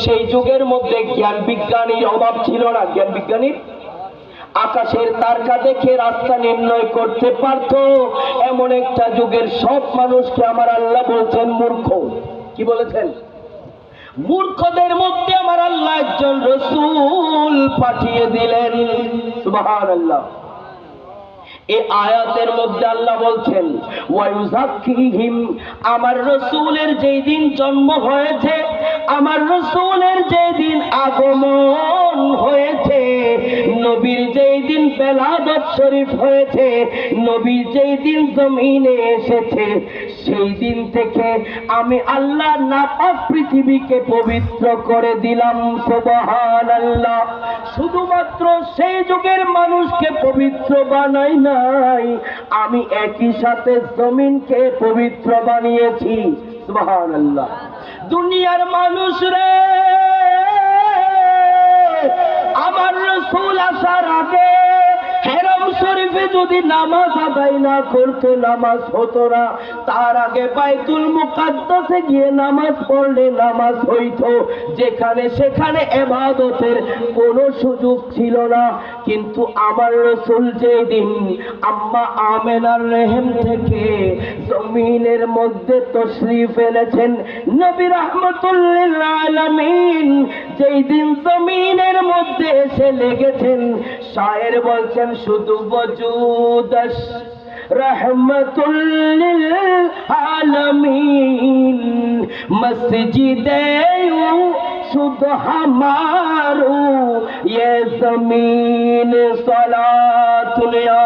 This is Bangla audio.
সেই যুগের মধ্যে জ্ঞান বিজ্ঞানীর অভাব ছিল না। জ্ঞান বিজ্ঞানীর আকাশের তারকা দেখে রাস্তা নির্ণয় করতে পারত এমন একটা যুগের সব মানুষকে আমার আল্লাহ বলছেন মূর্খ। কি বলেছেন? মূর্খদের মধ্যে আমার আল্লাহ একজন রাসূল পাঠিয়ে দিলেন। সুবহানাল্লাহ। এই আয়াতের মধ্যে আল্লাহ বলছেন ওয়ায়ুযাক্কিহিম, আমার রাসূলের যেই দিন জন্ম হয়েছে, আমার রাসূলের যেই দিন আগমন হয়েছে, নবীর যেই দিন বেলাদত শরীফ হয়েছে, নবী যেই দিন জমিনে এসেছে, সেই দিন থেকে আমি আল্লাহ নাপাক পৃথিবীকে পবিত্র করে দিলাম। সুবহানাল্লাহ। শুধুমাত্র সেই যুগের মানুষকে পবিত্র বানাই নাই, আমি একই সাথে জমিনকে পবিত্র বানিয়েছি। সুবহানাল্লাহ। দুনিয়ার মানুষ রে, আমার রাসূল আসার আগে হেরাম শরীফে যদি নামাজ আদায় না করতো নামাজ হতো না, তার আগে বাইতুল মুকাদ্দাসে গিয়ে নামাজ পড়লে নামাজ হইতো। যেখানে সেখানে ইবাদতের কোনো সুযোগ ছিল না। কিন্তু আমার রাসূল যেদিন আম্মা আমেনার রেহেম থেকে জমিনের মধ্যে তশরিফ এনেছেন, নবী রাহমাতুল লিল আলামিন যেই দিন জমিনের মধ্যে এসে লেগেছেন, শায়ের বলছেন শুধু বজুদস रहमतुल लिल आलमीन मस्जिदे शुद्ध हमारू ये जमीन सलातुल या